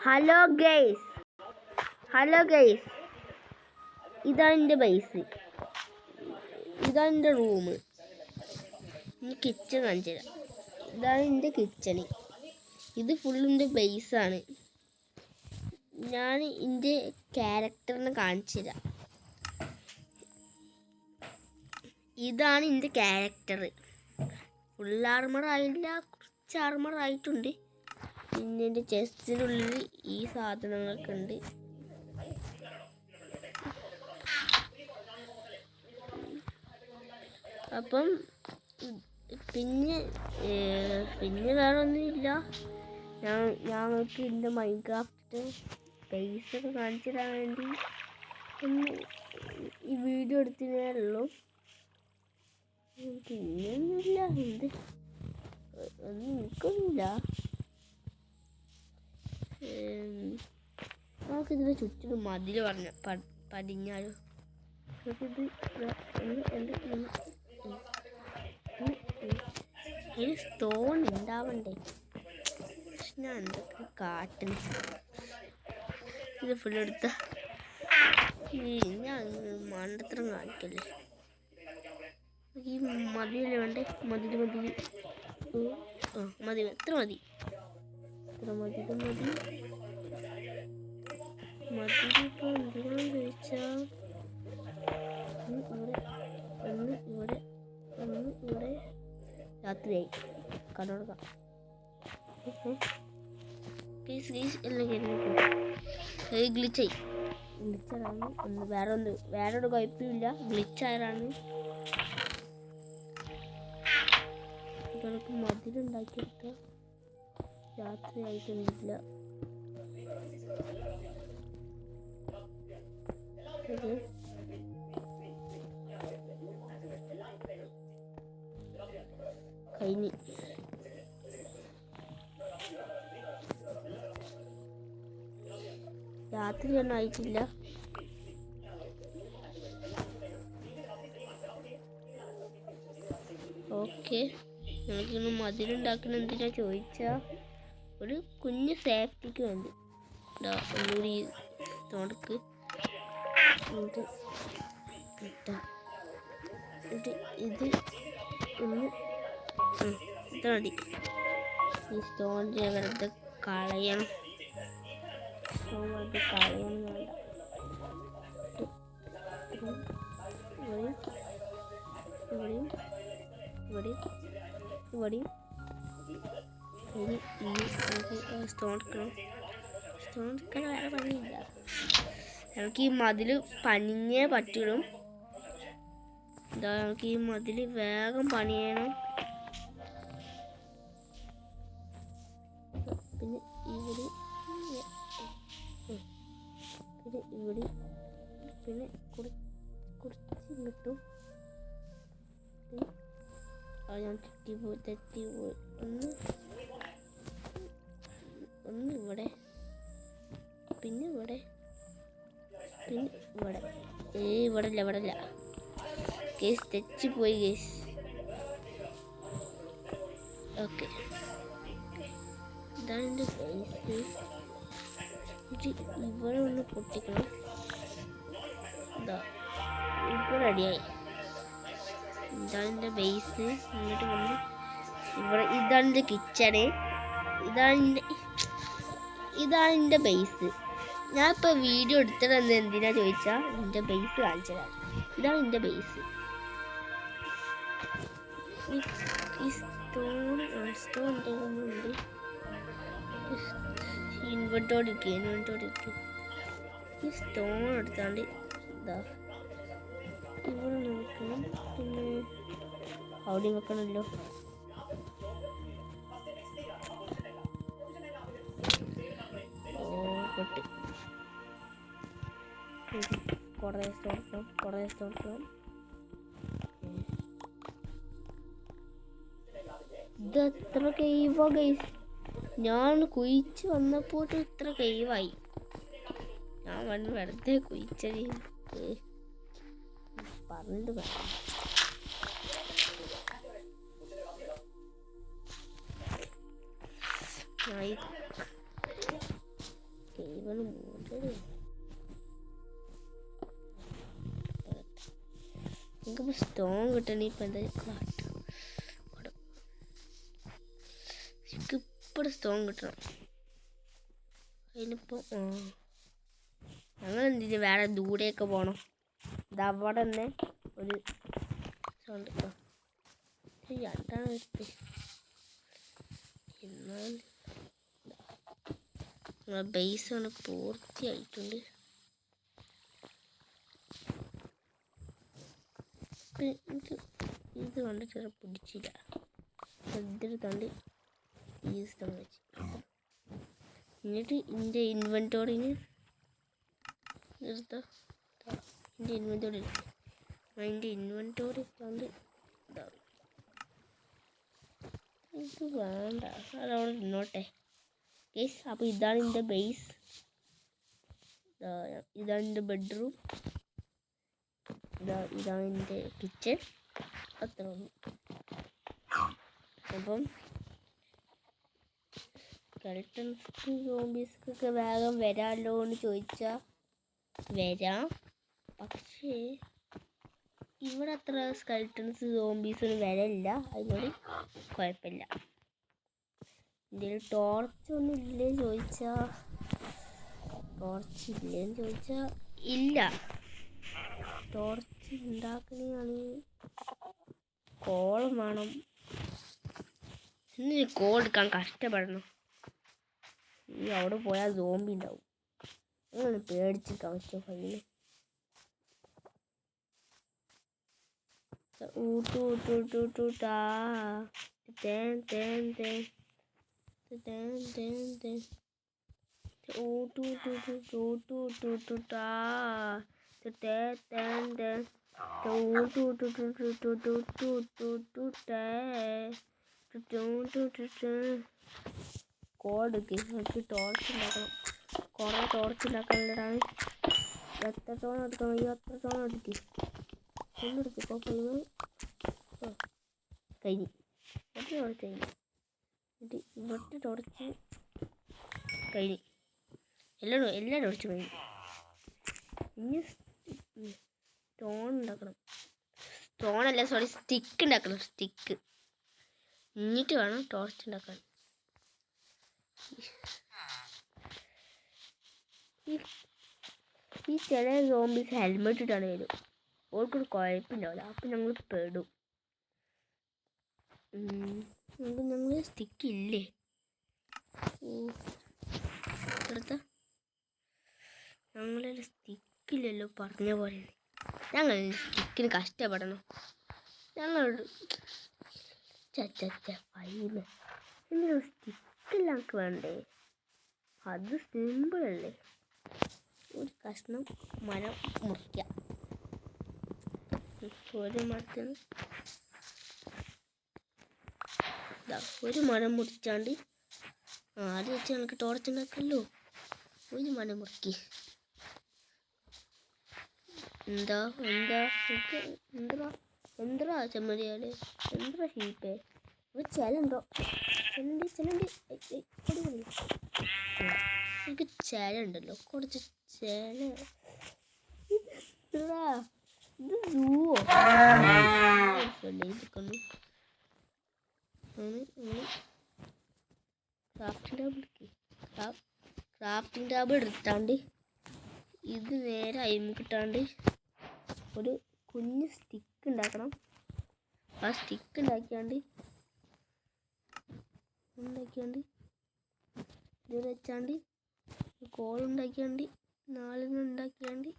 Hello guys, ഇതാണ് എൻ്റെ base, ഇതാണ് എൻ്റെ റൂം. ഇനി കിച്ചൺ കാണിച്ചു തരാം. ഇതാണ് എൻ്റെ കിച്ചണ്. ഇത് ഫുള്ളിൻ്റെ ബേസാണ്. ഞാൻ എൻ്റെ ക്യാരക്ടറിനെ കാണിച്ചു തരാം. ഇതാണ് എൻ്റെ ക്യാരക്ടർ. ഫുൾ ആർമർ ആയില്ല, കുറച്ച് ആർമർ ആയിട്ടുണ്ട്. പിന്നെ എൻ്റെ ചെസ്റ്റിനുള്ളിൽ ഈ സാധനങ്ങളൊക്കെ ഉണ്ട്. അപ്പം പിന്നെ വേറെ ഒന്നുമില്ല. ഞങ്ങൾക്ക് എൻ്റെ മൈൻക്രാഫ്റ്റ് ബേസൊക്കെ കാണിച്ചു തരാൻ വേണ്ടി ഒന്ന് ഈ വീഡിയോ എടുത്തതേ ഉള്ളൂ. പിന്നൊന്നുമില്ല, ഒന്നും എനിക്കൊന്നുമില്ല. നമുക്കിതിൻ്റെ ചുറ്റിനും മതിൽ പടിഞ്ഞാലും നമുക്കിത് അതിന് സ്റ്റോൺ ഉണ്ടാവണ്ടേ? ഞാൻ എന്തൊക്കെ കാട്ടിന് ഇത് ഫുള്ളെടുത്ത ഞാൻ മണ്ടത്തരം കാണിക്കല്ലേ. ഈ മതിയല്ലേ വേണ്ടേ? മതി എത്ര മതി മതിലിപ്പോൾ എന്തിനാന്ന് ചോദിച്ചാൽ ഇവിടെ രാത്രിയായി. കടോടക്കാം ഗ്ലിച്ചാണ്. വേറൊരു കുഴപ്പമില്ല. ഗ്ലിച്ചായതാണ്. ഇവർക്ക് മതിലുണ്ടാക്കിയെടുത്ത രാത്രി ആയിട്ടൊന്നുമില്ല. കഴിഞ്ഞ് രാത്രിയൊന്നും ആയിട്ടില്ല. ഓക്കെ, നമുക്കിന്ന് മതിലുണ്ടാക്കുന്ന എന്തിനാ ചോദിച്ചാൽ ഒരു കുഞ്ഞ് സേഫ്റ്റിക്ക് വേണ്ടി. ഒന്നുകൂടി തുടക്ക് ഇത് ഒന്ന് ഇത്ര മതി. ഈ സ്റ്റോണിൻ്റെ വെറുതെ കളയണം. വേണ്ട. ഇവിടെയും ഇനി സ്റ്റോൺ എടുക്കാൻ വേറെ പണിയില്ല. നമുക്ക് ഈ മതിൽ പണിഞ്ഞേ പറ്റുള്ളൂ. നമുക്ക് ഈ മതിൽ വേഗം പണിയണം. പിന്നെ ഇവിടെ പിന്നെ കുറച്ച് കിട്ടും. ഞാൻ തെറ്റിപ്പോയി. ഒന്ന് ഇവിടെ, പിന്നെ ഇവിടെ ഇവിടെല്ല കേസ് തെറ്റിപ്പോയി കേസ്. ഓക്കെ, ഇതാണ് എൻ്റെ ബേസ്. ഇവിടെ ഒന്ന് പൊട്ടിക്കണം. ഇപ്പോൾ റെഡിയായി. ഇതാണ് എൻ്റെ ബേസ്. ഇങ്ങോട്ട് വന്ന് ഇതാണ് എൻ്റെ കിച്ചണ്. ഇതാണ് എൻ്റെ ബേസ്. ഞാനിപ്പോൾ വീഡിയോ എടുത്തത് എന്തിനാ ചോദിച്ചാൽ എൻ്റെ ബേസ് കാണിച്ചതാണ്. ഇതാണ് എൻ്റെ ബേസ്. ഈ സ്റ്റോൺ ഉണ്ട്. ഇൻവെർട്ടോടിക്ക് ഈ സ്റ്റോൺ എടുത്താണ്ട് ഇവിടെ നോക്കണം. പിന്നെ അവിടെ വെക്കണമല്ലോ. പൊട്ടി കുറേ സ്റ്റോൺ. ഇത് എത്ര കൈവാ ഗൈസ്. ഞാൻ കുഴിച്ച് വന്നപ്പോൾ ഇത്ര കൈവായി. ഞാൻ വെറുതെ കുഴിച്ചത് പറഞ്ഞിട്ട് പറയാം. എനിക്കിപ്പോൾ സ്റ്റോൺ കിട്ടണേ ഇപ്പം എന്താ കാട്ട് എനിക്കിപ്പോൾ സ്റ്റോൺ കിട്ടണം. അതിനിപ്പോൾ ഞങ്ങൾ എന്തിന് വേറെ ദൂരെയൊക്കെ പോകണം. ഇതവിടെ തന്നെ ഒരു സൗണ്ട് രണ്ടാണ് വെച്ച് എന്നാൽ നമ്മളെ ബേസ് ആണ് പൂർത്തിയായിട്ടുണ്ട്. എനിക്ക് ഇത് കണ്ടിട്ട് പിടിച്ചില്ല. ഇതൊരു തണ്ട് ഈ സ്ഥലം വെച്ച് എന്നിട്ട് എൻ്റെ ഇൻവെൻറ്റോറിന് നിർത്താം. എൻ്റെ ഇൻവെൻറ്റോറി തണ്ട് ഇതാണ്. ഇത് വേണ്ട, അതവിടെ നിന്നോട്ടെ ഗൈസ്. അപ്പോൾ ഇതാണ് എൻ്റെ ബേസ്, ഇതാണ് എൻ്റെ ബെഡ്റൂം, ഇതാണ് എൻ്റെ കിച്ചൺ. അത്ര ഉള്ളൂ. അപ്പം സ്കെൽട്ടൺസ് സോംബീസ്ക്കൊക്കെ വേഗം വരാമല്ലോ എന്ന് ചോദിച്ചാൽ വരാം. പക്ഷേ ഇവിടെ അത്ര സ്കെൽട്ടൺസ് സോംബീസൊന്നും വരില്ല. അതിനോട് കുഴപ്പമില്ല. എന്തെങ്കിലും ടോർച്ചൊന്നും ഇല്ലേന്ന് ചോദിച്ചാൽ ഇല്ല. ടോർച്ച് ഉണ്ടാക്കണമെങ്കിൽ കോളം വേണം. ഇനി കോൾ എടുക്കാൻ കഷ്ടപ്പെടണം. ഈ അവിടെ പോയാൽ സോംബി ഉണ്ടാവും. അങ്ങനെ പേടിച്ചിരിക്കാൻ പറ്റുമോ കയ്യിൽ? ഊട്ടൂട്ടാ തേൻ തേൻ തേൻ തേൻ തേൻ തേൻ ഊട്ടൂട്ടാ തേ തേൻ തേൻ കോഡെടുക്ക്. നമുക്ക് ടോർച്ച് ഉണ്ടാക്കണം. കുറേ ടോർച്ച് ഉണ്ടാക്കാനുള്ളതാണ്. എത്രത്തോളം എടുക്കണം? ഈ അത്രത്തോളം എടുക്ക്. ഒന്നെടുക്ക്. ഇപ്പോൾ കഴിഞ്ഞ് ഇവിടുത്തെ ടോർച്ച് കഴിഞ്ഞ്. എന്നിട്ട് ഇവിടുത്തെ ടോർച്ച് കഴിഞ്ഞ്. എല്ലാ ടോർച്ചും കഴിഞ്ഞ്. ഇനി സ്റ്റോൺ ഉണ്ടാക്കണം. സ്റ്റോണല്ല, സോറി, സ്റ്റിക്ക് ഉണ്ടാക്കണം. സ്റ്റിക്ക് എന്നിട്ട് വേണം ടോർച്ച് ഉണ്ടാക്കാൻ. ഈ ചില സോംബീസ് ഹെൽമെറ്റ് ഇട്ടാണ് വരും. ഓർക്കൊരു കുഴപ്പമില്ലാവില്ല. അപ്പം ഞങ്ങൾ പെടും. ഞങ്ങൾ സ്റ്റിക്കില്ലേ എടുത്ത ഞങ്ങളെ സ്റ്റിക്കില്ലല്ലോ. പറഞ്ഞ പോലെ ഞങ്ങൾ സ്റ്റിക്കിന് കഷ്ടപ്പെടണം. ഞങ്ങൾ ഫൈന് എന്തിനാ സ്റ്റിക്കില്ല നമുക്ക് വേണ്ടേ? അത് സിമ്പിളല്ലേ. ഒരു കഷ്ണം മരം മുറിക്കാം. ഒരു മരം മുറിച്ചാണ്ട് അത് വെച്ച് നമുക്ക് ടോർച്ച് ഉണ്ടാക്കല്ലോ. ഒരു മരം മുറിക്കി. എന്താ ചെമ്മരിയാല് എന്താ ഷീപ്പേ ചിലുണ്ടോ? എനിക്ക് ചില ഉണ്ടല്ലോ, കുറച്ച് ചില. ഇത് സൂവോ ഇതൊക്കെ ക്രാഫ്റ്റിംഗ് ടാബ് എടുത്താണ്ട് ഇത് നേരെ അയിമിക്കിട്ടാണ്ട് ഒരു കുഞ്ഞ് സ്റ്റിക്ക് ഉണ്ടാക്കണം. ആ സ്റ്റിക്ക് ഉണ്ടാക്കിയാണ്ട് ഇത് വെച്ചാണ്ട് കോളുണ്ടാക്കിയാണ്ട് 4 ഉണ്ടാക്കിയാണ്ട്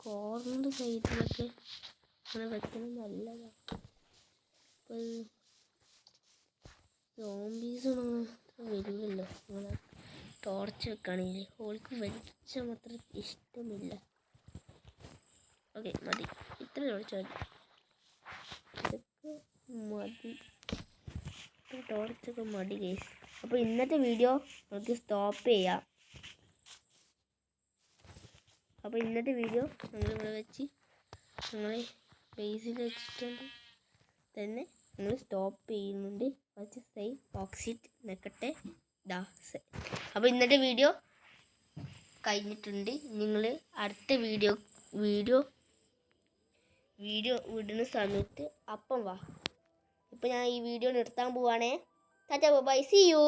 കോർണർ സൈഡിലൊക്കെ അങ്ങനെ വെക്കുന്നത് നല്ലതാണ്. സോംബീസൊന്നും വരില്ലല്ലോ. നമ്മൾ ടോർച്ച് വെക്കുകയാണെങ്കിൽ ഓൾക്ക് വെളിച്ചം അത്ര ഇഷ്ടമില്ല. ഓക്കെ മതി, ഇത്ര ടോർച്ച് മതി, ഇതൊക്കെ മതി, ഇത്ര ടോർച്ചൊക്കെ മതി ഗൈസ്. അപ്പോൾ ഇന്നത്തെ വീഡിയോ നമുക്ക് സ്റ്റോപ്പ് ചെയ്യാം. അപ്പോൾ ഇന്നത്തെ വീഡിയോ നമ്മളിവിടെ വെച്ച് ഞങ്ങൾ ബേസിൽ വെച്ചിട്ടുണ്ട് തന്നെ നമ്മൾ സ്റ്റോപ്പ് ചെയ്യുന്നുണ്ട്. കുറച്ച് സേഫ് ഓക്സിറ്റ് നിൽക്കട്ടെ. അപ്പോൾ ഇന്നത്തെ വീഡിയോ കഴിഞ്ഞിട്ടുണ്ട്. നിങ്ങൾ അടുത്ത വീഡിയോ വിടുന്ന സമയത്ത് അപ്പം വാ. ഇപ്പോൾ ഞാൻ ഈ വീഡിയോ നിർത്താൻ പോവാണേ. Tata bye, see U.